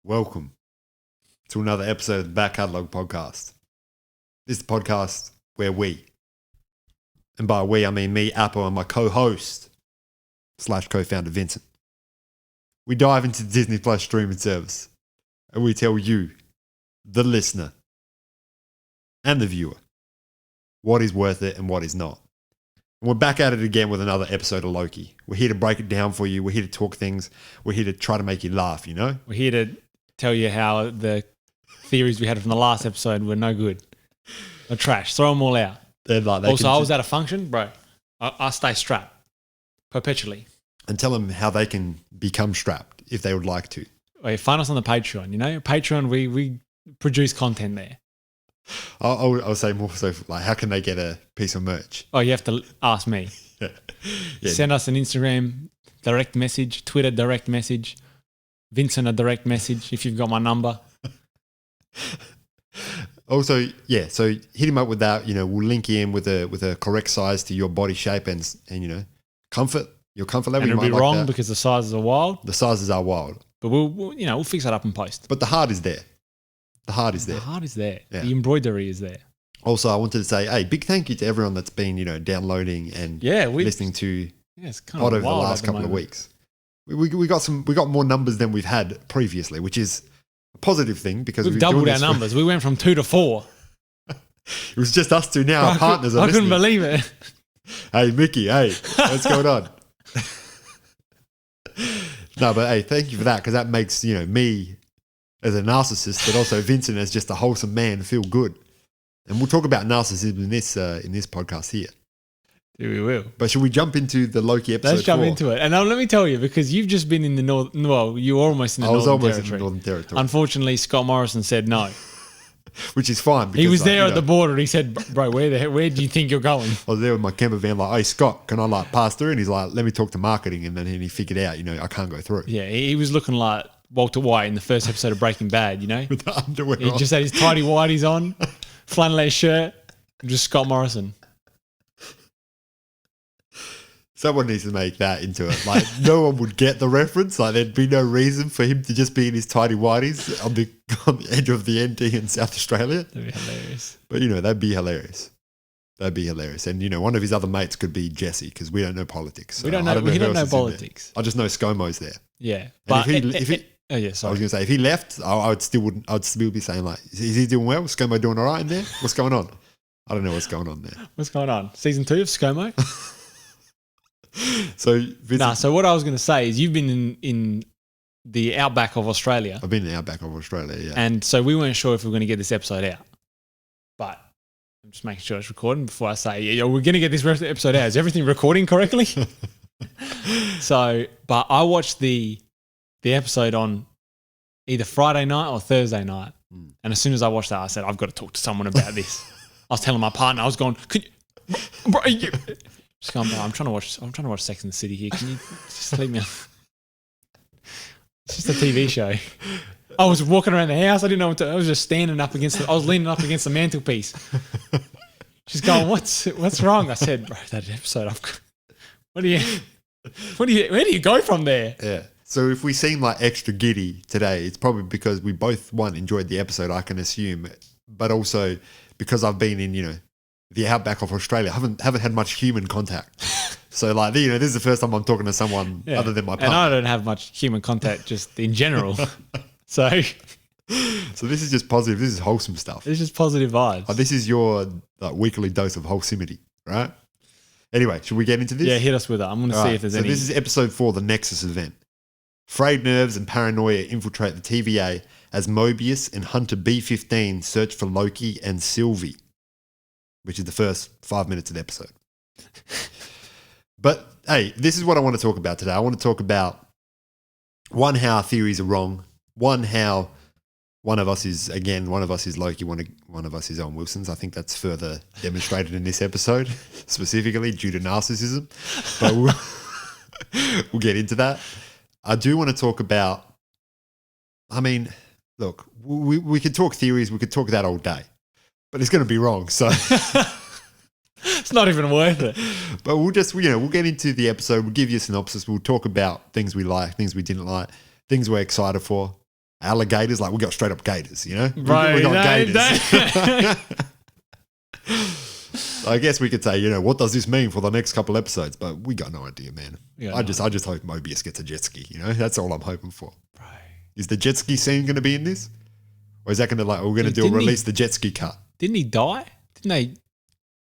welcome to another episode of the Back Catalogue podcast. This is the podcast where we, and by we I mean me, Apple, and my co-host / co-founder Vincent, we dive into the Disney Plus streaming service and we tell you, the listener and the viewer, what is worth it and what is not. And we're back at it again with another episode of Loki. We're here to break it down for you. We're here to talk things. We're here to try to make you laugh, you know? We're here to tell you how the theories we had from the last episode were no good. They're trash. Throw them all out. Also, I was at a function, bro. I stay strapped perpetually. And tell them how they can become strapped if they would like to. Find us on the Patreon, you know? Patreon, we produce content there. I'll say more so, like, how can they get a piece of merch? Oh, you have to ask me. Yeah. Send us an Instagram direct message, Twitter direct message, Vincent a direct message if you've got my number. Also, yeah, so hit him up with that. You know, we'll link you in with a correct size to your body shape and you know, your comfort level. And it'll be like wrong that. because the sizes are wild. The sizes are wild. But we'll fix that up in post. But the heart is there. The heart is there. The heart is there. Yeah. The embroidery is there. Also, I wanted to say, hey, big thank you to everyone that's been, you know, downloading and listening to it's kind pod of over the last couple of weeks. We got more numbers than we've had previously, which is a positive thing because we've doubled our numbers. We went from 2 to 4. It was just us two now. Our partners are listening. I couldn't believe it. Hey, Mickey, hey, what's going on? No, but hey, thank you for that because that makes, you know, me as a narcissist, but also Vincent as just a wholesome man feel good. And we'll talk about narcissism in this podcast here. Yeah, we will. But should we jump into the Loki episode? Let's jump into it. And now let me tell you, because you've just been in the north. Well, you were almost in the northern territory. Unfortunately, Scott Morrison said no. Which is fine. Because, he was there at the border. And he said, "Bro, where do you think you're going?" I was there with my camper van, like, "Hey, Scott, can I pass through?" And he's like, "Let me talk to marketing." And then he figured out, you know, I can't go through. Yeah, he was looking like Walter White in the first episode of Breaking Bad. You know, with the underwear. He just had his tidy whities on, flannel shirt, just Scott Morrison. Someone needs to make that into it. Like, no one would get the reference. Like, there'd be no reason for him to just be in his tidy whities on the edge of the NT in South Australia. That'd be hilarious. But, you know, that'd be hilarious. That'd be hilarious. And, you know, one of his other mates could be Jesse because we don't know politics. So we don't know politics. I just know ScoMo's there. Yeah. And but if he, oh, yeah, sorry. I was going to say, if he left, I'd still be saying, like, is he doing well? Is ScoMo doing all right in there? What's going on? I don't know what's going on there. What's going on? Season 2 of ScoMo? So what I was going to say is you've been in the outback of Australia. I've been in the outback of Australia, yeah. And so we weren't sure if we were going to get this episode out. But I'm just making sure it's recording before I say, yeah, we're going to get this episode out. Is everything recording correctly? But I watched the episode on either Friday night or Thursday night. And as soon as I watched that, I said, I've got to talk to someone about this. I was telling my partner, I was going, bro, just going, I'm trying to watch Sex and the City here. Can you just leave me alone? It's just a TV show. I was walking around the house. I didn't know what to. I was just standing up I was leaning up against the mantelpiece. She's going, what's wrong? I said, bro, that episode. Where do you go from there? Yeah. So if we seem like extra giddy today, it's probably because we both enjoyed the episode, I can assume, but also because I've been in, you know, the outback of Australia. Haven't had much human contact. So, like, you know, this is the first time I'm talking to someone other than my partner. And I don't have much human contact just in general. So this is just positive. This is wholesome stuff. It's just positive vibes. This is your weekly dose of wholesomeity, right? Anyway, should we get into this? Yeah, hit us with it. I'm going to see if there's any. So this is episode 4, the Nexus event. Frayed nerves and paranoia infiltrate the TVA as Mobius and Hunter B-15 search for Loki and Sylvie, which is the first 5 minutes of the episode. But, hey, this is what I want to talk about today. I want to talk about, one, how our theories are wrong. One, how one of us is Loki, one of us is Owen Wilson's. I think that's further demonstrated in this episode, specifically due to narcissism. But we'll get into that. I do want to talk about, I mean, look, we could talk theories, we could talk that all day, but it's going to be wrong. So it's not even worth it. But we'll get into the episode. We'll give you a synopsis. We'll talk about things we like, things we didn't like, things we're excited for. alligators. Like we got straight up gators, you know? Right, we got no, gators. I guess we could say, you know, what does this mean for the next couple episodes? But we got no idea, man. I just hope Mobius gets a jet ski, you know? That's all I'm hoping for. Right. Is the jet ski scene going to be in this? Or is that going to we're going to do a release the jet ski cut? Didn't he die? Didn't they?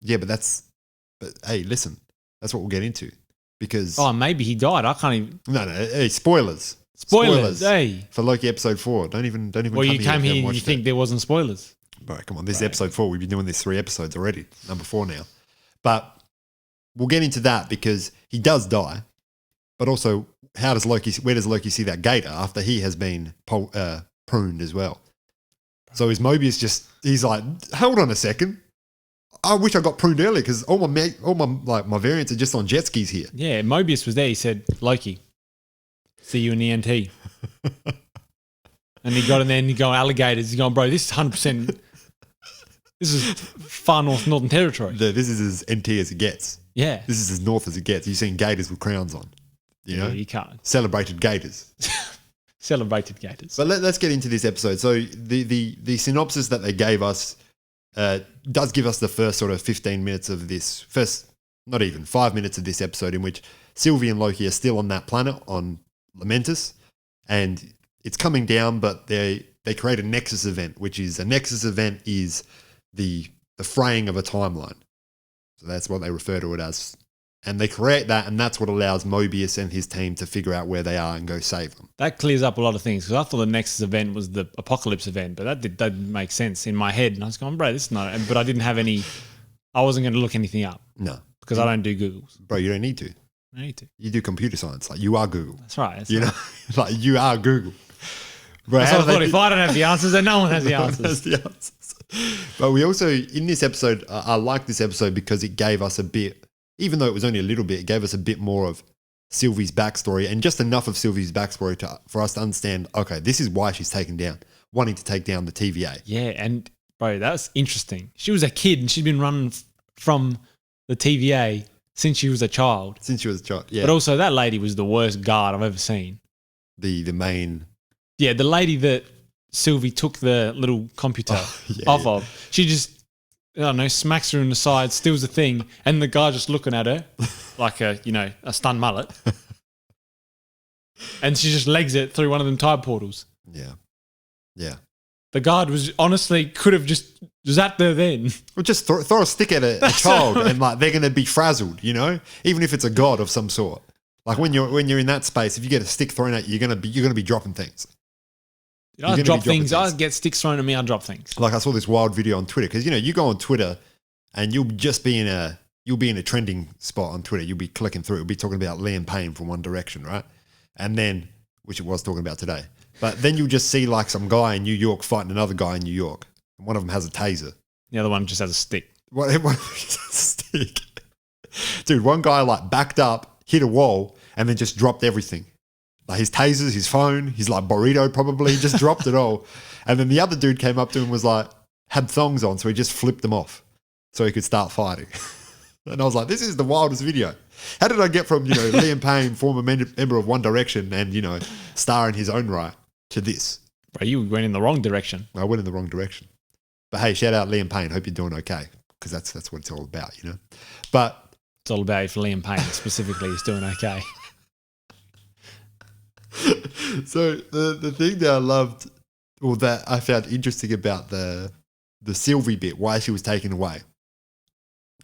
Yeah, but hey, listen, that's what we'll get into because. Oh, maybe he died. I can't even. No, hey, spoilers. Spoilers, hey. For Loki episode 4. Don't even. Well, you came here and you think there wasn't spoilers. Bro, come on. This is episode 4. We've been doing this 3 episodes already. Number 4 now. But we'll get into that because he does die. But also, where does Loki see that gator after he has been pruned as well? So is Mobius he's like, hold on a second. I wish I got pruned earlier because all my variants are just on jet skis here. Yeah, Mobius was there. He said, Loki, see you in the NT. And he got in there and he go, alligators. He's going, bro, this is 100%. This is far Northern Territory. This is as NT as it gets. Yeah. This is as north as it gets. You've seen gators with crowns on. You know? Yeah, you can't. Celebrated gators. Celebrated gators. But let's get into this episode. So the synopsis that they gave us does give us the first sort of 15 minutes of this, not even 5 minutes of this episode in which Sylvie and Loki are still on that planet on Lamentus and it's coming down, but they create a Nexus event, which is the fraying of a timeline. So that's what they refer to it as. And they create that, and that's what allows Mobius and his team to figure out where they are and go save them. That clears up a lot of things because I thought the Nexus event was the Apocalypse event, but that didn't make sense in my head. And I was going, bro, this is not. But I didn't have any. I wasn't going to look anything up. No, because I don't do Googles. Bro, you don't need to. I need to. You do computer science. Like you are Google. That's right. You know, like you are Google. Bro, that's what I thought. If I don't have the answers, then no one has the answers. But we also, in this episode, I like this episode because it gave us a bit, even though it was only a little bit, it gave us a bit more of Sylvie's backstory and just enough of Sylvie's backstory for us to understand, okay, this is why she's wanting to take down the TVA. Yeah, and bro, that was interesting. She was a kid and she'd been running from the TVA since she was a child. Yeah. But also that lady was the worst guard I've ever seen. The main... Yeah, the lady that Sylvie took the little computer off of. She just, I don't know, smacks her in the side, steals the thing, and the guy just looking at her like a stunned mullet. And she just legs it through one of them time portals. Yeah. Yeah. The guard could have just zapped her then. Or just throw a stick at a child and like they're going to be frazzled, you know? Even if it's a god of some sort. Like when you're in that space, if you get a stick thrown at you, you're going to be dropping things. I drop things. I get sticks thrown at me. I drop things. Like I saw this wild video on Twitter because you go on Twitter and you'll be in a trending spot on Twitter. You'll be clicking through. It'll be talking about Liam Payne from One Direction, right? And then, which it was talking about today, but then you'll just see like some guy in New York fighting another guy in New York, and one of them has a taser. The other one just has a stick. One has a stick. Dude, one guy like backed up, hit a wall, and then just dropped everything. Like his tasers, his phone, his like burrito probably, just dropped it all. And then the other dude came up to him and was like, had thongs on, so he just flipped them off so he could start fighting. And I was like, this is the wildest video. How did I get from, Liam Payne, former member of One Direction and, star in his own right to this? Bro, you went in the wrong direction. I went in the wrong direction. But hey, shout out Liam Payne. Hope you're doing okay because that's what it's all about, But it's all about if Liam Payne specifically is doing okay. So the thing that I loved, or that I found interesting about the Sylvie bit, why she was taken away,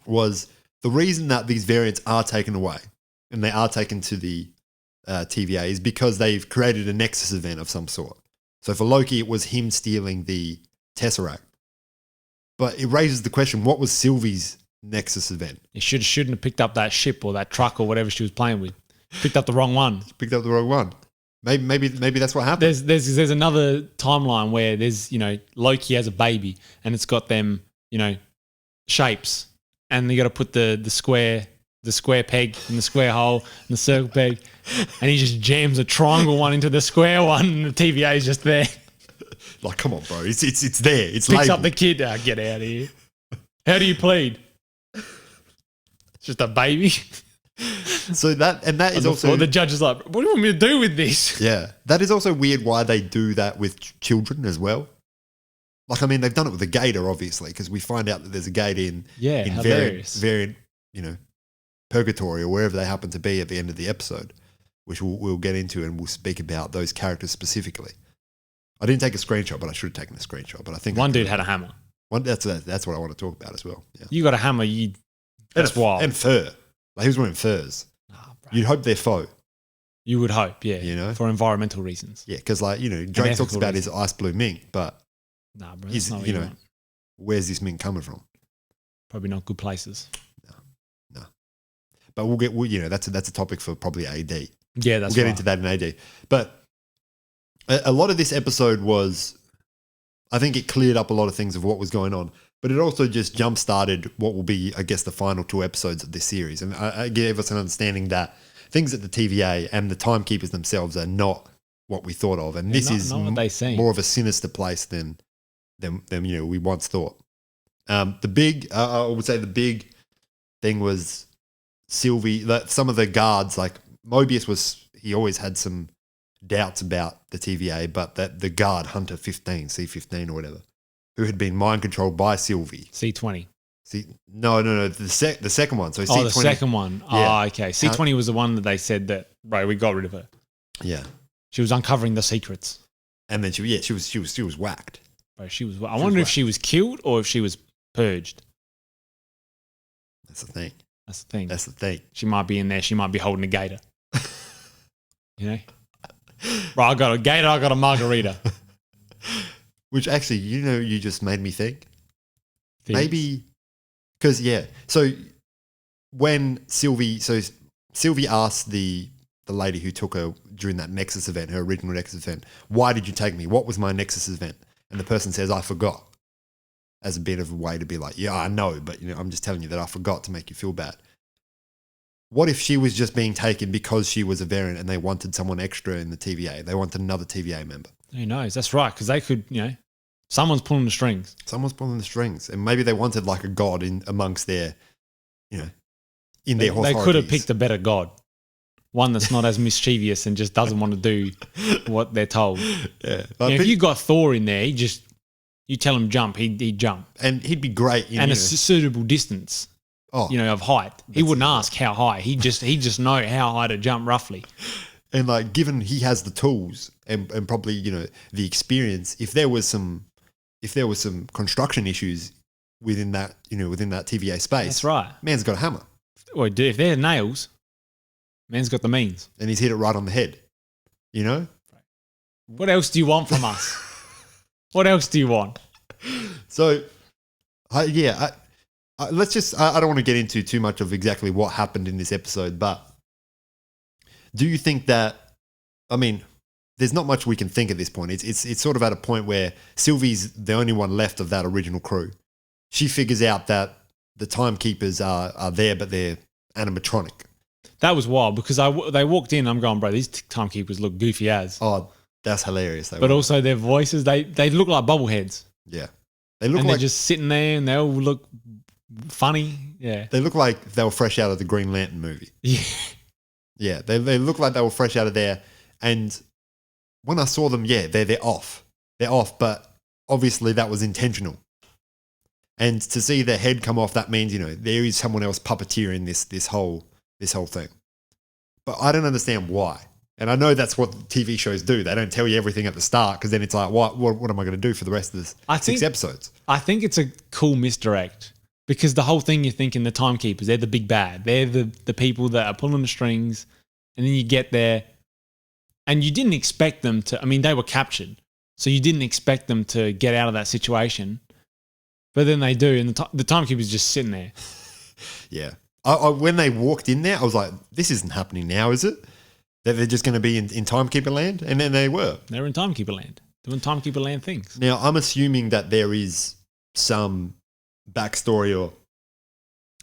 was the reason that these variants are taken away and they are taken to the TVA is because they've created a Nexus event of some sort. So for Loki, it was him stealing the Tesseract. But it raises the question, what was Sylvie's Nexus event? He shouldn't have picked up that ship or that truck or whatever she was playing with. Picked up the wrong one. Picked up the wrong one. Maybe that's what happened. There's another timeline where there's, Loki has a baby and it's got them, shapes, and you got to put the square peg in the square hole and the circle peg, and he just jams a triangle one into the square one and the TVA is just there. Like, come on, bro. It's there. It's Picks labeled. up the kid. Get out of here. How do you plead? It's just a baby. So that is also the judge is like, what do you want me to do with this? yeah, that is also weird why they do that with children as well. Like, I mean, they've done it with the gator, obviously, because we find out that there's a gator in hilarious. variant, purgatory or wherever they happen to be at the end of the episode, which we'll get into and we'll speak about those characters specifically. I didn't take a screenshot, but I should have taken a screenshot. But I think one dude had a hammer. That's what I want to talk about as well. Yeah. You got a hammer, that's wild. And fur. Like, he was wearing furs. You'd hope they're faux. You would hope, yeah. For environmental reasons. Yeah, because Drake talks about his ice blue mink, but nah, bro, that's not what you want. Where's this mink coming from? Probably not good places. No. But that's a topic for probably AD. Yeah, we'll get into that in AD. But a lot of this episode was, I think it cleared up a lot of things of what was going on, but it also just jump-started what will be, I guess, the final 2 episodes of this series. And I gave us an understanding that things at the TVA and the timekeepers themselves are not what we thought of. And this is more of a sinister place than we once thought. I would say the big thing was Sylvie, that some of the guards, like Mobius he always had some doubts about the TVA, but that the guard Hunter 15, C15 or whatever, who had been mind controlled by Sylvie. C20. No, the second one. So C20. Oh, the second one. Yeah. Oh, okay. C20 was the one that they said that, right, we got rid of her. Yeah. She was uncovering the secrets. And then she was whacked. Bro, I wonder if she was killed or if she was purged. That's the thing. That's the thing. She might be in there. She might be holding a gator. Right, I got a gator, I got a margarita. Which actually, you just made me think. Maybe, because, so when Sylvie asked the lady who took her during that Nexus event, her original Nexus event, why did you take me? What was my Nexus event? And the person says, I forgot. As a bit of a way to be like, yeah, I know, but I'm just telling you that I forgot to make you feel bad. What if she was just being taken because she was a variant and they wanted someone extra in the TVA? They wanted another TVA member. Who knows? That's right, because they could, someone's pulling the strings. Someone's pulling the strings. And maybe they wanted like a god in amongst their, in their authorities. They could have picked a better god. One that's not as mischievous and just doesn't want to do what they're told. Yeah. If you got Thor in there, you tell him jump, he'd jump. And he'd be great. A suitable distance. Of height. He wouldn't ask how high. He just know how high to jump roughly. And like, given he has the tools and probably, the experience, if there was some construction issues within that TVA space. That's right. Man's got a hammer. Well, if they're nails, man's got the means. And he's hit it right on the head. What else do you want from us? What else do you want? So, let's just, I don't want to get into too much of exactly what happened in this episode, but do you think that, there's not much we can think at this point. It's sort of at a point where Sylvie's the only one left of that original crew. She figures out that the timekeepers are there, but they're animatronic. That was wild because they walked in, I'm going, bro, these timekeepers look goofy as. Oh, that's hilarious. But also their voices, they look like bobbleheads. Yeah. They're just sitting there and they all look funny. Yeah. They look like they were fresh out of the Green Lantern movie. Yeah. Yeah. They look like they were fresh out of there. And when I saw them, they're off. They're off, but obviously that was intentional. And to see their head come off, that means, there is someone else puppeteering this whole thing. But I don't understand why. And I know that's what TV shows do. They don't tell you everything at the start because then it's like, what am I going to do for the rest of this 6 episodes? I think it's a cool misdirect because the whole thing you're thinking the timekeepers, they're the big bad. They're the people that are pulling the strings, and then you get there and you didn't expect them to, they were captured. So you didn't expect them to get out of that situation. But then they do, and the timekeeper's just sitting there. Yeah. When they walked in there, I was like, this isn't happening now, is it? That they're just going to be in Timekeeper Land? And then they were. They were in Timekeeper Land, doing Timekeeper Land things. Now, I'm assuming that there is some backstory or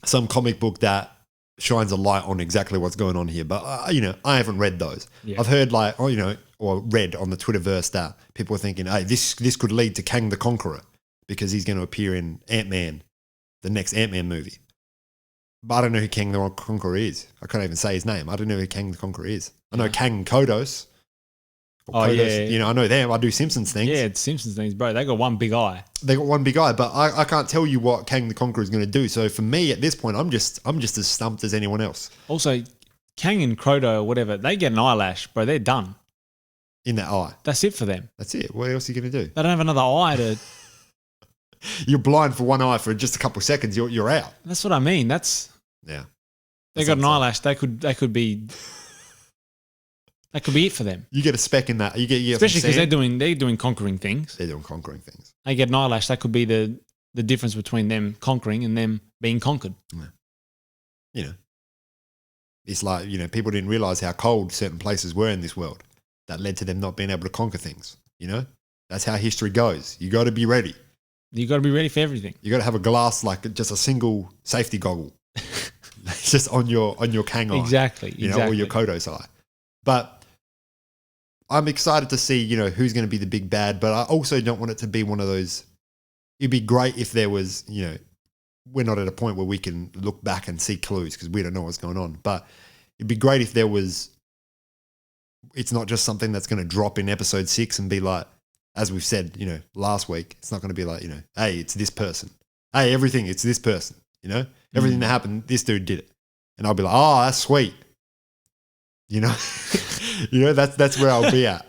some comic book that shines a light on exactly what's going on here. But, I haven't read those. Yeah. I've heard or read on the Twitterverse that people are thinking, hey, this could lead to Kang the Conqueror because he's going to appear in Ant-Man, the next Ant-Man movie. But I don't know who Kang the Conqueror is. I can't even say his name. I don't know who Kang the Conqueror is. I know Kang and Kodos. Yeah. You know, I know them. I do Simpsons things. Yeah, it's Simpsons things, bro. They got one big eye. They got one big eye, but I can't tell you what Kang the Conqueror is going to do. So for me, at this point, I'm just as stumped as anyone else. Also, Kang and Croto or whatever, they get an eyelash, bro. They're done. In that eye. That's it for them. That's it. What else are you going to do? They don't have another eye to... You're blind for one eye for just a couple of seconds. You're out. That's what I mean. That's... Yeah. They got an eyelash. They could be... That could be it for them. You get a speck in that. You get especially because they're doing conquering things. They're doing conquering things. They get an eyelash. That could be the difference between them conquering and them being conquered. Yeah. You know, it's like, you know, people didn't realize how cold certain places were in this world. That led to them not being able to conquer things. You know, that's how history goes. You got to be ready. You got to be ready for everything. You got to have a glass, like just a single safety goggle, just on your Kang eye. Exactly. You know, or your Kodos eye. But I'm excited to see, you know, who's going to be the big bad. But I also don't want it to be one of those. It'd be great if there was, you know, we're not at a point where we can look back and see clues because we don't know what's going on. But it'd be great if there was. It's not just something that's going to drop in episode 6 and be like, as we've said, you know, last week, it's not going to be like, you know, hey, it's this person. Hey, everything, it's this person. You know, everything that happened, this dude did it. And I'll be like, oh, that's sweet. You know, that's where I'll be at.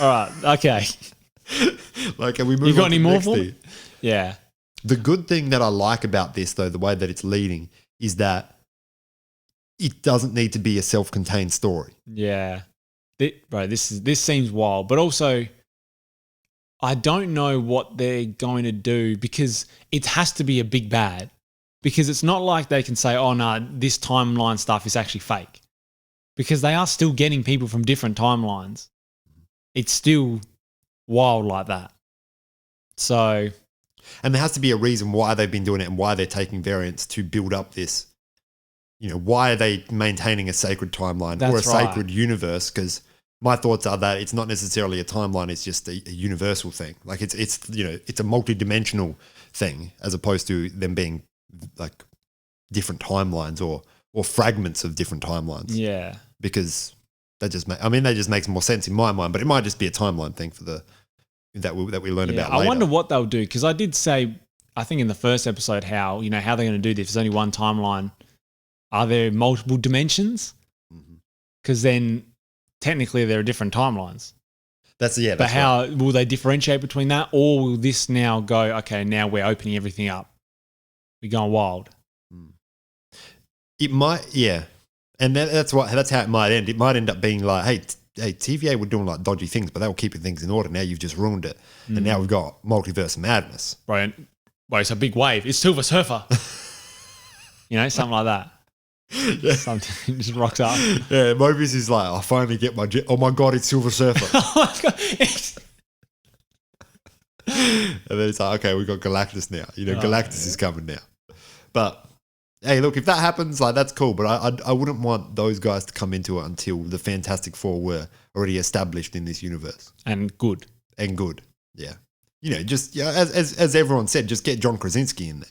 All right. Okay. Like, can we move on? You got to any the more next for thing? me? Yeah. The good thing that I like about this, though, the way that it's leading, is that it doesn't need to be a self-contained story. Yeah. Bro, this seems wild, but also I don't know what they're going to do because it has to be a big bad. Because it's not like they can say, oh, no, this timeline stuff is actually fake. Because they are still getting people from different timelines. It's still wild like that. So... And there has to be a reason why they've been doing it and why they're taking variants to build up this. You know, why are they maintaining a sacred timeline or a sacred universe? Because my thoughts are that it's not necessarily a timeline, it's just a universal thing. Like it's you know, it's a multi-dimensional thing as opposed to them being like different timelines or fragments of different timelines. Yeah. Because that just makes more sense in my mind, but it might just be a timeline thing for that we learn about later. I wonder what they'll do because I did say, I think in the first episode, how they're going to do this. There's only one timeline. Are there multiple dimensions? Because then technically there are different timelines. But how will they differentiate between that, or will this now go? Okay, now we're opening everything up. We're going wild. It might, yeah, and that's how it might end. It might end up being like, hey, TVA were doing like dodgy things, but they were keeping things in order. Now you've just ruined it, and now we've got multiverse madness. Right, well, it's a big wave. It's Silver Surfer. Something like that. Yeah. Something just rocks up. Yeah, Mobius is like, I finally get my jet. Oh my God, it's Silver Surfer. Oh my God. And then it's like, okay, we've got Galactus now. Galactus is coming now. But hey, look, if that happens, like that's cool. But I wouldn't want those guys to come into it until the Fantastic Four were already established in this universe. And good. Yeah. Just as everyone said, just get John Krasinski in there.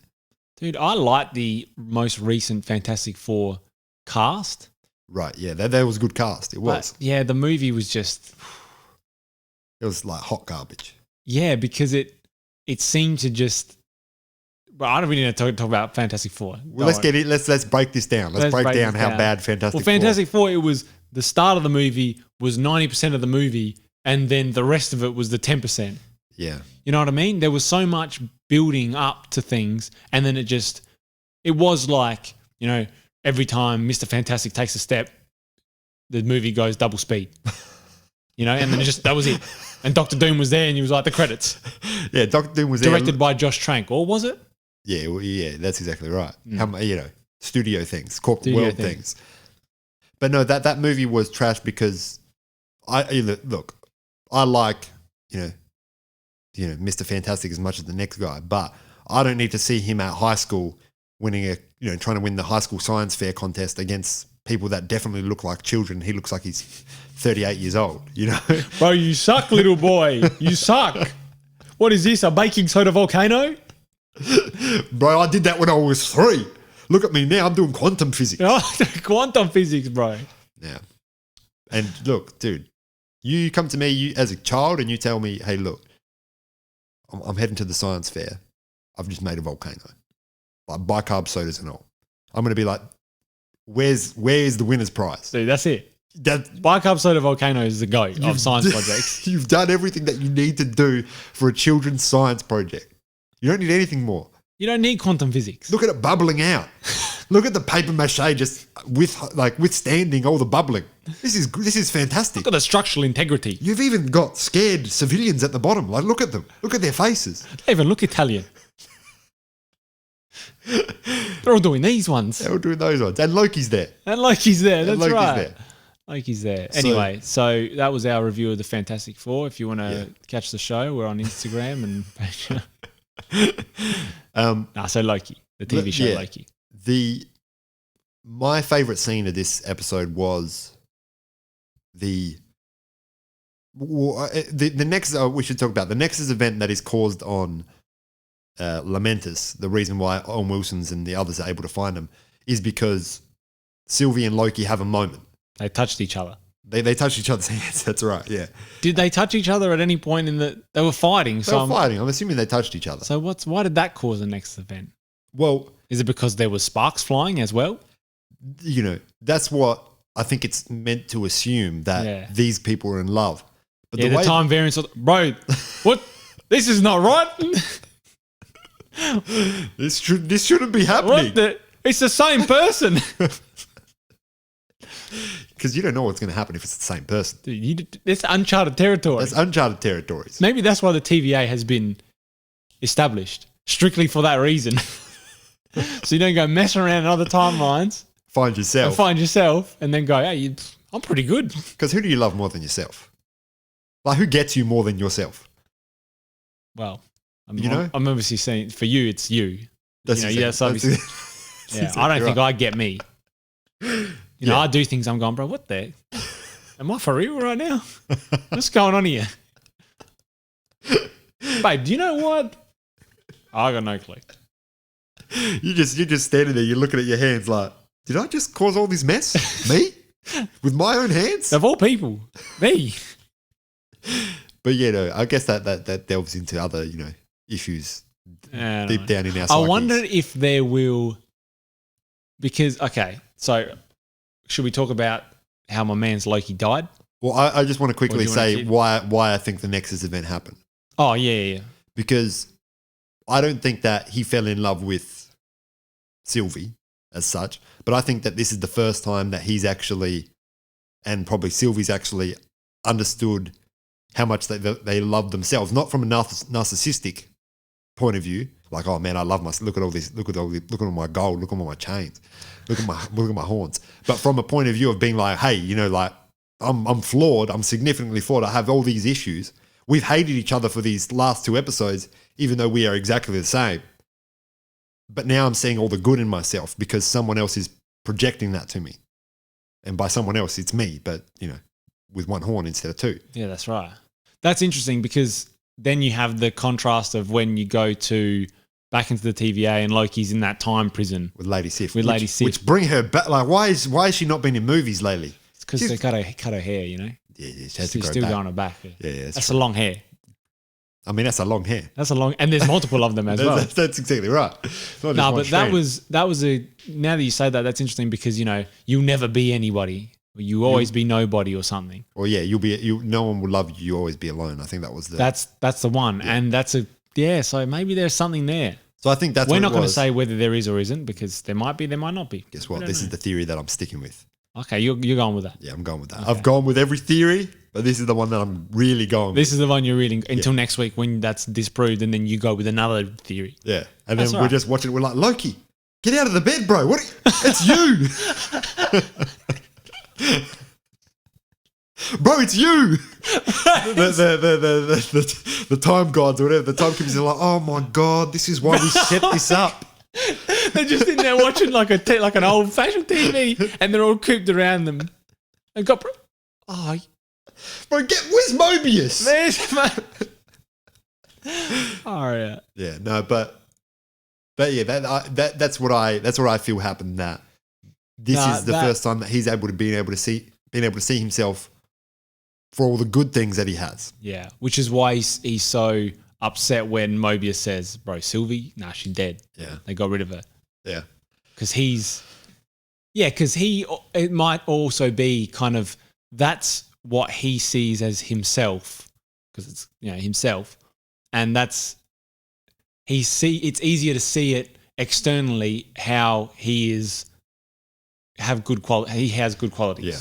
Dude, I like the most recent Fantastic Four cast. Right, yeah, that was a good cast. It was. But, yeah, the movie was just... It was like hot garbage. Yeah, because it seemed to just... Well, I don't really need to talk about Fantastic Four. Well, let's break this down. Let's break down how bad Fantastic Four... Well, Fantastic Four, it was the start of the movie was 90% of the movie, and then the rest of it was the 10%. Yeah. You know what I mean? There was so much building up to things, and then it was like, every time Mr. Fantastic takes a step, the movie goes double speed. And then that was it. And Dr. Doom was there, and he was like, the credits. Yeah, Dr. Doom was there. Directed by Josh Trank, or was it? Yeah, that's exactly right. Studio things, corporate world things. But no, that movie was trash because I like, Mr. Fantastic as much as the next guy, but I don't need to see him at high school winning trying to win the high school science fair contest against people that definitely look like children. He looks like he's 38 years old, Bro, you suck, little boy. You suck. What is this, a baking soda volcano? Bro, I did that when I was 3. Look at me now. I'm doing quantum physics. Oh, quantum physics, bro. Yeah. And look, dude, you come to me as a child and you tell me, hey, look, I'm heading to the science fair. I've just made a volcano. Like bicarb sodas and all. I'm going to be like, where's the winner's prize? Dude, that's it. Bicarb soda volcano is the goat of science projects. You've done everything that you need to do for a children's science project. You don't need anything more. You don't need quantum physics. Look at it bubbling out. Look at the paper mache just withstanding all the bubbling. This is fantastic. Look at the structural integrity. You've even got scared civilians at the bottom. Like, look at them. Look at their faces. They even look Italian. They're all doing these ones. They're all doing those ones. And Loki's there. That's Loki's right. there. Loki's there. Anyway, so that was our review of the Fantastic Four. If you want to catch the show, we're on Instagram and so Loki, the TV show Loki. My favorite scene of this episode was the Nexus. We should talk about the Nexus event that is caused on Lamentus. The reason why Owen Wilson's and the others are able to find him is because Sylvie and Loki have a moment. They touched each other. They touched each other's hands. That's right. Yeah. Did they touch each other at any point in the? They were fighting. They were fighting. I'm assuming they touched each other. So why did that cause the Nexus event? Well, is it because there was sparks flying as well? You know, that's what I think it's meant to assume, that these people are in love. But the time variance, bro. What? This is not right. This shouldn't be happening. It's the same person. Because you don't know what's going to happen if it's the same person. Dude, it's uncharted territory. That's uncharted territories. Maybe that's why the TVA has been established, strictly for that reason. So you don't go mess around in other timelines. Find yourself. And then go, hey, I'm pretty good. Because who do you love more than yourself? Like, who gets you more than yourself? Well, I'm obviously saying for you, it's you. That's obviously. I don't think I get me. I do things I'm going, bro, what the? Am I for real right now? What's going on here? Babe, do you know what? I got no clue. You're just standing there, you're looking at your hands like, did I just cause all this mess? Me? With my own hands? Of all people. Me. But I guess that delves into other, issues deep down in our psyches. I wonder if there will, because, okay, so should we talk about how my man's Loki died? Well, I just want to quickly say why I think the Nexus event happened. Oh, yeah. Because I don't think that he fell in love with Sylvie as such, but I think that this is the first time that he's actually, and probably Sylvie's actually understood how much they love themselves, not from a narcissistic point of view, like, oh man, I love myself. Look at all this. Look at all my gold. Look at all my chains. Look at my horns. But from a point of view of being like, hey, like I'm flawed. I'm significantly flawed. I have all these issues. We've hated each other for these last 2 episodes, even though we are exactly the same. But now I'm seeing all the good in myself because someone else is projecting that to me. And by someone else, it's me, but, with 1 horn instead of 2. Yeah, that's right. That's interesting because then you have the contrast of when you go back into the TVA and Loki's in that time prison. With Lady Sif. Which bring her back. Like, why has she not been in movies lately? It's because they cut her hair, Yeah, she has to She's grow still back. going her back. Yeah, that's a long hair. I mean, that's a long hair. And there's multiple of them as well. That's exactly right. No, but that was now that you say that, that's interesting because, you'll never be anybody. You always be nobody or something. Or no one will love you. You always be alone. I think that was that's the one. Yeah. And so maybe there's something there. So I think that's we're not going to say whether there is or isn't because there might be, there might not be. Guess what? This is the theory that I'm sticking with. Okay, you're going with that. Yeah, I'm going with that. Okay. I've gone with every theory, but this is the one that I'm really going with. This is the one you're reading until next week when that's disproved and then you go with another theory. Yeah. And then we're just watching. We're like, Loki, get out of the bed, bro. It's you. Bro, it's you. The time gods or whatever, the timekeepers are like, oh my God, this is why we set this up. They're just in there watching like an old fashioned TV and they're all cooped around them. And got where's Mobius? There's oh yeah. Yeah, no, but But yeah, that's what I feel happened. That this is the first time that he's able to see himself for all the good things that he has. Yeah, which is why he's so upset when Mobius says, "Bro, Sylvie, nah, she's dead." Yeah, they got rid of her. Yeah, because it might also be kind of that's what he sees as himself, because it's himself, and it's easier to see it externally how he has good qualities, yeah,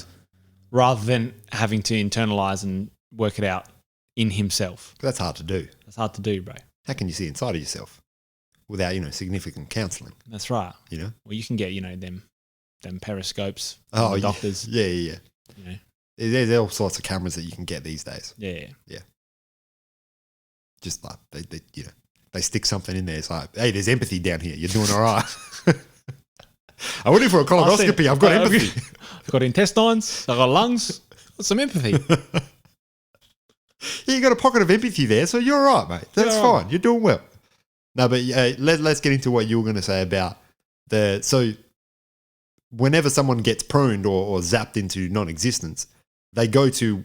rather than having to internalize and work it out in himself. That's hard to do. That's hard to do, bro. How can you see inside of yourself without significant counselling? That's right. Well, you can get them periscopes. Oh, the doctors. Yeah. There's all sorts of cameras that you can get these days. Yeah. Just like they stick something in there. It's like, hey, there's empathy down here. You're doing all right. I went in for a colonoscopy. I've got empathy. I've got intestines. I've got lungs. Some empathy. Yeah, you got a pocket of empathy there, so you're all right, mate. That's fine. Right. You're doing well. No, but let's get into what you were going to say about so whenever someone gets pruned or zapped into non-existence, they go to,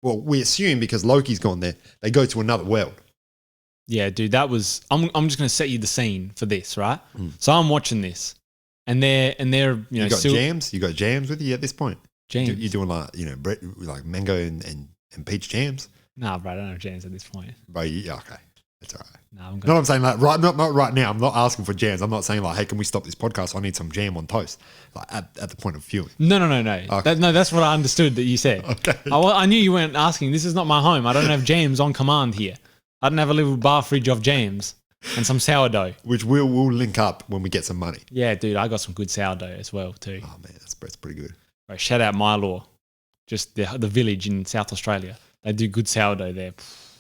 well, we assume because Loki's gone there, they go to another world. Yeah, dude, that was, I'm just going to set you the scene for this, right? So I'm watching this and they're you got jams? You got jams with you at this point? Jams? You're doing like mango and peach jams? Nah, bro, I don't have jams at this point. Bro, yeah, okay. That's all right. No, I'm saying like not right now. I'm not asking for jams. I'm not saying like, hey, can we stop this podcast? I need some jam on toast. Like at the point of viewing. No. Okay. That's what I understood that you said. Okay. I knew you weren't asking. This is not my home. I don't have jams on command here. I don't have a little bar fridge of jams and some sourdough. Which we'll link up when we get some money. Yeah, dude, I got some good sourdough as well too. Oh man, that's pretty good. Right, shout out Mylor, just the village in South Australia. They do good sourdough there.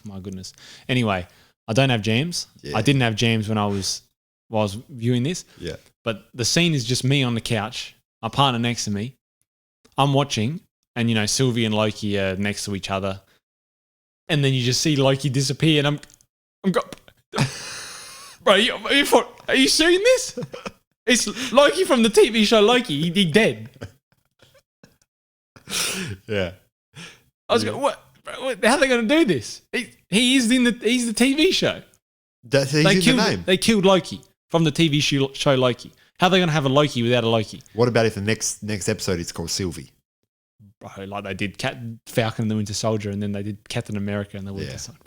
My goodness. Anyway, I don't have jams. Yeah. I didn't have jams when I was viewing this. Yeah. But the scene is just me on the couch, my partner next to me. I'm watching, and Sylvie and Loki are next to each other, and then you just see Loki disappear, and I'm bro, are you seeing this? It's Loki from the TV show Loki. He dead. Yeah. I was going, what? How are they going to do this? He's the TV show. He's in the name. They killed Loki from the TV show Loki. How are they going to have a Loki without a Loki? What about if the next episode is called Sylvie? Bro, like they did Falcon and the Winter Soldier, and then they did Captain America and the Winter Soldier.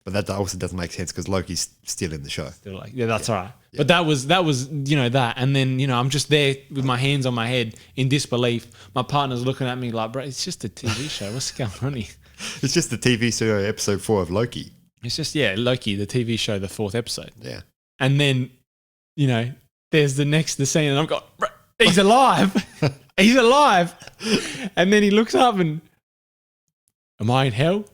But that also doesn't make sense because Loki's still in the show. Still that's all right. Yeah. But that was that, and then I'm just there with my hands on my head in disbelief. My partner's looking at me like, bro, it's just a TV show. What's going on here? It's just the TV show episode 4 of Loki. It's just Loki, the TV show, the 4th episode. Yeah, and then there's the scene, and I'm going, bro, he's alive. He's alive. And then he looks up and, am I in hell?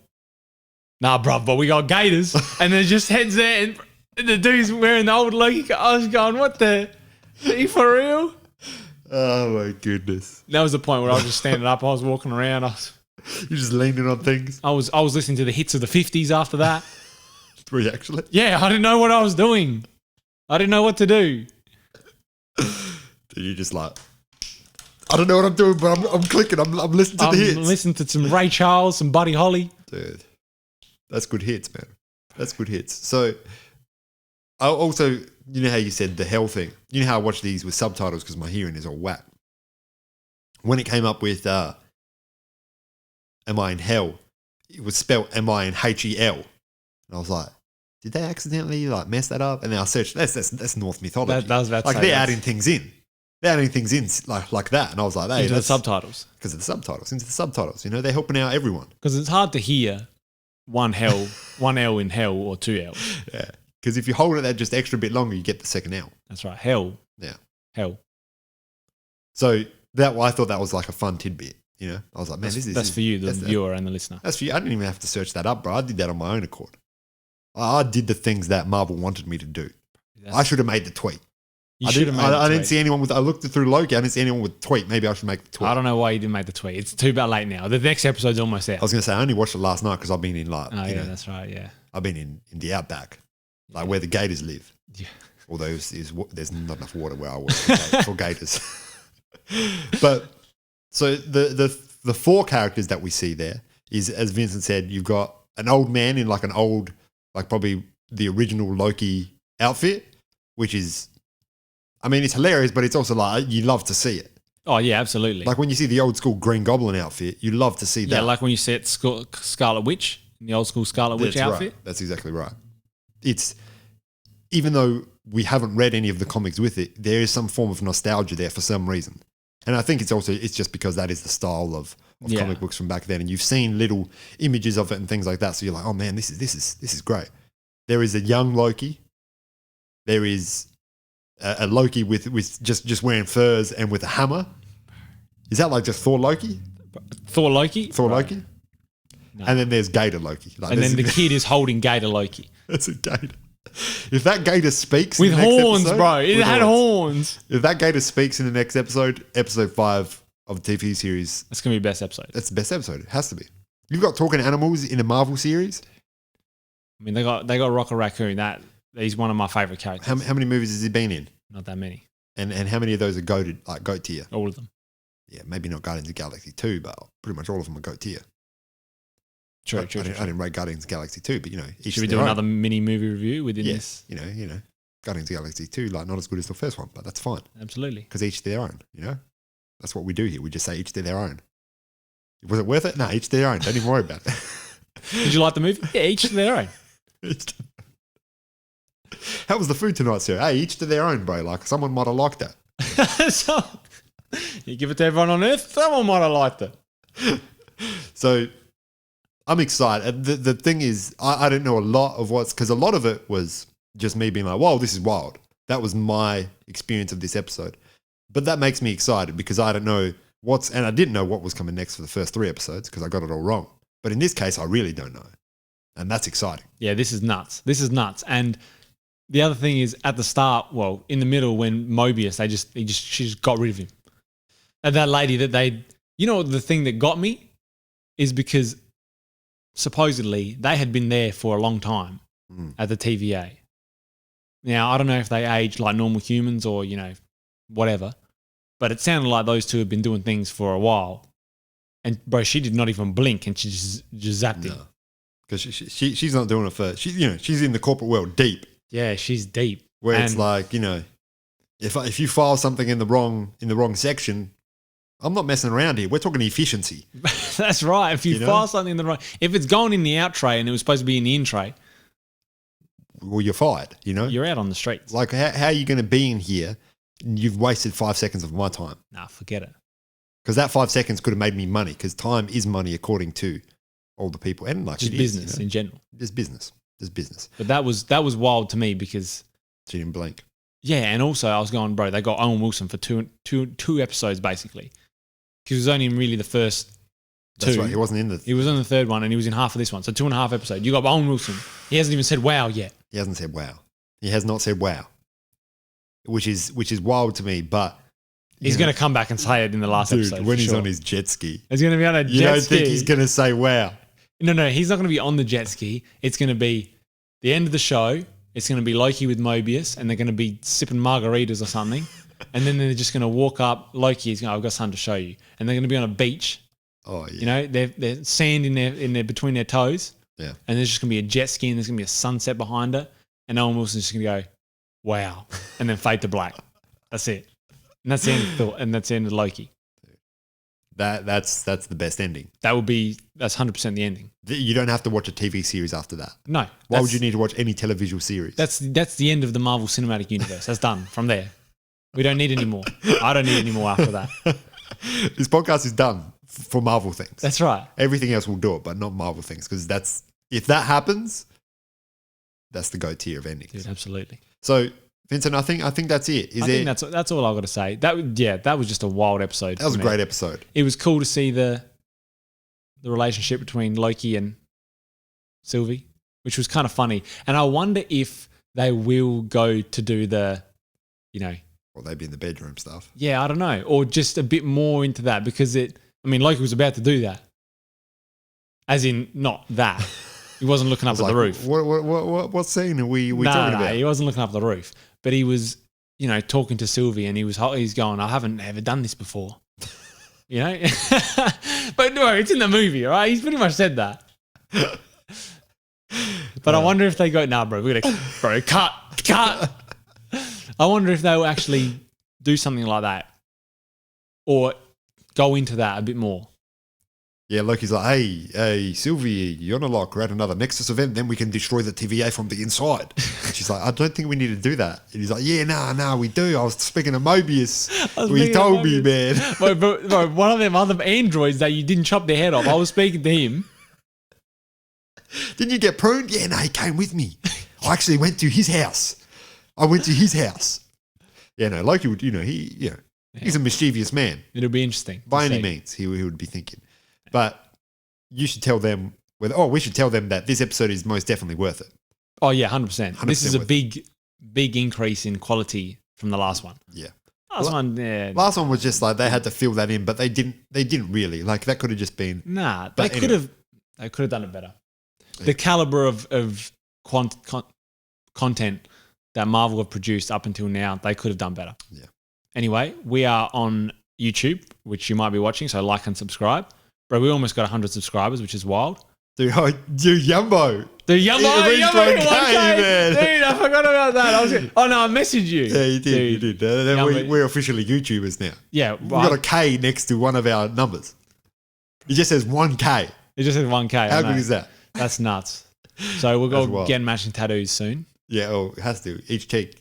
Nah, bro, but we got gators. And then just heads there, and the dude's wearing the old Loki. I was going, what the? Are you for real? Oh, my goodness. That was the point where I was just standing up. I was walking around. You're just leaning on things? I was listening to the hits of the 50s after that. Were you actually? Yeah, I didn't know what I was doing. I didn't know what to do. You just like, I don't know what I'm doing, but I'm clicking. I'm listening to the hits. I'm listening to some Ray Charles, some Buddy Holly. Dude, that's good hits, man. That's good hits. So, I also, how you said the hell thing? You know how I watch these with subtitles because my hearing is all whack. When it came up with Am I in hell? It was spelled M-I-N-H-E-L. And I was like, did they accidentally mess that up? And then I searched, that's Norse mythology. That was about to say they're adding things in. They're adding things in like that. And I was like, hey, into the subtitles. Because of the subtitles. Into the subtitles. They're helping out everyone. Because it's hard to hear one L in hell or 2 L's. Yeah. Because if you hold it that just extra bit longer, you get the second L. That's right. Hell. Yeah. Hell. So I thought that was like a fun tidbit. I was like, man, that's for you, the viewer and the listener. That's for you. I didn't even have to search that up, bro. I did that on my own accord. I did the things that Marvel wanted me to do. I should have made the tweet. I didn't see anyone with. I looked through Loki. I didn't see anyone with the tweet. Maybe I should make the tweet. I don't know why you didn't make the tweet. It's too bad late now. The next episode's almost out. I was going to say I only watched it last night because I've been in that's right. Yeah, I've been in the outback, where the gators live. Yeah. Although there's not enough water where I was for gators. But so the 4 characters that we see there is, as Vincent said, you've got an old man in like an old, like probably the original Loki outfit, which is, I mean, it's hilarious, but it's also like you love to see it. Oh, yeah, absolutely. Like when you see the old school Green Goblin outfit, you love to see that. Yeah, like when you see it Scarlet Witch, in the old school Scarlet Witch outfit. Right. That's exactly right. It's, even though we haven't read any of the comics with it, there is some form of nostalgia there for some reason. And I think it's just because that is the style of comic books from back then. And you've seen little images of it and things like that. So you're like, oh man, this is great. There is a young Loki. There is a Loki with just wearing furs and with a hammer. Is that like just Thor Loki? Thor Loki? Thor Loki? No. And then there's Gator Loki. Like, and then the kid is holding Gator Loki. That's a gator. If that gator speaks with in the next horns, episode, bro. It had horns. If that gator speaks in the next episode, episode 5 of the TV series, that's gonna be the best episode. That's the best episode. It has to be. You've got talking animals in a Marvel series. I mean, they got Rocket Raccoon. He's one of my favorite characters. How many movies has he been in? Not that many. And how many of those are goat tier? All of them. Yeah, maybe not Guardians of the Galaxy 2, but pretty much all of them are goat tier. True. I didn't rate Guardians of the Galaxy 2, but should we do another mini movie review within this? Guardians of the Galaxy 2, like not as good as the first one, but that's fine. Absolutely. Because each to their own, That's what we do here. We just say each to their own. Was it worth it? No, each to their own. Don't even worry about it. Did you like the movie? Yeah, each to their own. How was the food tonight, sir? Hey, each to their own, bro. Like someone might have liked that. So, you give it to everyone on Earth, someone might have liked it. So I'm excited. The thing is, I didn't know a lot of because a lot of it was just me being like, whoa, this is wild. That was my experience of this episode. But that makes me excited because I don't know and I didn't know what was coming next for the first 3 episodes because I got it all wrong. But in this case, I really don't know. And that's exciting. Yeah, this is nuts. And the other thing is at the start, well, in the middle when Mobius, she just got rid of him. And that lady that the thing that got me is because supposedly they had been there for a long time at the TVA. Now, I don't know if they aged like normal humans or, whatever, but it sounded like those two had been doing things for a while. And bro, she did not even blink and she just zapped him. Because she's not doing it for, she's in the corporate world deep. Yeah, she's deep. Where it's like, if you file something in the wrong section, I'm not messing around here. We're talking efficiency. That's right. If you file something in the wrong, if it's going in the out tray and it was supposed to be in the in tray, well, you're fired. You're out on the streets. Like, how are you going to be in here? And you've wasted 5 seconds of my time. Nah, forget it. Because that 5 seconds could have made me money. Because time is money, according to all the people, and like just business in general. Just business. But that was wild to me because she didn't blink. Yeah, and also I was going, bro, they got Owen Wilson for two episodes basically. He was only in really the first 2. That's right. He wasn't in the. He was in the third one, and he was in half of this one, so 2.5 episodes. You got Owen Wilson. He hasn't even said wow yet. He hasn't said wow. He has not said wow, which is wild to me. But he's going to come back and say it in the last episode when he's on his jet ski. He's going to be on a jet ski. You don't think he's going to say wow? No, he's not going to be on the jet ski. It's going to be the end of the show. It's going to be Loki with Mobius, and they're going to be sipping margaritas or something. And then they're just going to walk up. Loki is going, I've got something to show you. And they're going to be on a beach. Oh, yeah. They're sand in their between their toes. Yeah. And there's just going to be a jet ski, and there's going to be a sunset behind it. And Owen Wilson's just going to go, wow. And then fade to black. That's it. And that's the end of Phil, and that's the end of Loki. That's the best ending. That's 100% the ending. You don't have to watch a TV series after that. No. Why would you need to watch any televisual series? That's the end of the Marvel Cinematic Universe. That's done from there. We don't need any more. I don't need any more after that. This podcast is done for Marvel things. That's right. Everything else will do it, but not Marvel things, because if that happens, that's the go tier of endings. Dude, absolutely. So, Vincent, I think that's it. I think that's all I've got to say. That was just a wild episode. That was a great episode. It was cool to see the relationship between Loki and Sylvie, which was kind of funny. And I wonder if they will go to do the, Or they'd be in the bedroom stuff. Yeah, I don't know. Or just a bit more into that because Loki was about to do that. As in, not that. He He wasn't looking up at the roof. What scene are we talking about? He wasn't looking up at the roof. But he was, talking to Sylvie, and he's going, I haven't ever done this before. But no, it's in the movie, all right? He's pretty much said that. But I wonder if they go, nah, bro, cut. I wonder if they'll actually do something like that or go into that a bit more. Yeah, Loki's like, hey, Sylvie, you want to create another Nexus event, then we can destroy the TVA from the inside. And she's like, I don't think we need to do that. And he's like, yeah, nah, we do. I was speaking to Mobius. He told me, man. Bro, one of them other androids that you didn't chop their head off, I was speaking to him. Didn't you get pruned? Yeah, no, he came with me. I actually went to his house. Yeah, no, Loki would, he's a mischievous man. It'll be interesting. By any means, he would be thinking. But you should tell them we should tell them that this episode is most definitely worth it. Oh yeah, 100%. This is a big increase in quality from the last one. Yeah. Last one was just like they had to fill that in, but they didn't really. Like that could have just been. Nah, they could have done it better. Yeah. The caliber of content that Marvel have produced up until now, they could have done better. Yeah. Anyway, we are on YouTube, which you might be watching, so like and subscribe. Bro, we almost got 100 subscribers, which is wild. Dude, Yumbo. Dude, Yumbo, man. Dude, I forgot about that. I messaged you. Yeah, you did. We're officially YouTubers now. Yeah. We've got a K next to one of our numbers. It just says 1K. It just says 1K. How good is that? That's nuts. So we'll go get matching tattoos soon. Yeah, it has to. Each cheek.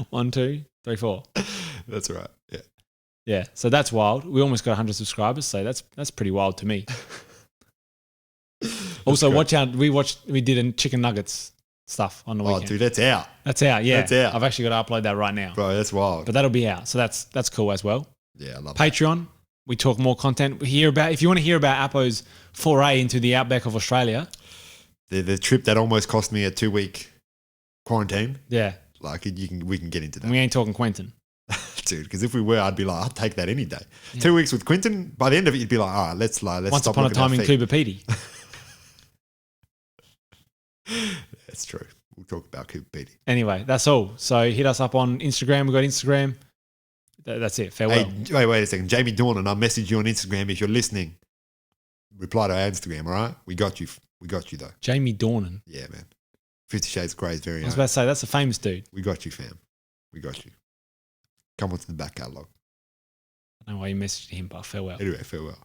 1, 2, 3, 4. That's right. Yeah. Yeah. So that's wild. We almost got 100 subscribers, so that's pretty wild to me. Also, watch out. We did a chicken nuggets stuff on the weekend. Oh, dude, that's out. That's out. Yeah. That's out. I've actually got to upload that right now. Bro, that's wild. But that'll be out. So that's cool as well. Yeah, I love Patreon. We talk more content. If you want to hear about Appo's foray into the outback of Australia. The trip that almost cost me a 2-week quarantine. Yeah. Like we can get into that. We ain't talking Quentin. Dude, because if we were, I'd be like, I'd take that any day. Yeah. 2 weeks with Quentin, by the end of it, you'd be like, all right, let's Once stop upon a time in Cooper Pedy. That's true. We'll talk about Cooper Pedy. Anyway, that's all. So hit us up on Instagram. We've got Instagram. That's it. Farewell. Hey, wait a second. Jamie Dornan, I'll message you on Instagram if you're listening. Reply to our Instagram, all right? We got you though. Jamie Dornan. Yeah, man. 50 Shades of Grey is very I was about to say, that's a famous dude. We got you, fam. We got you. Come on to the back catalogue. I don't know why you messaged him, but farewell. Anyway, farewell.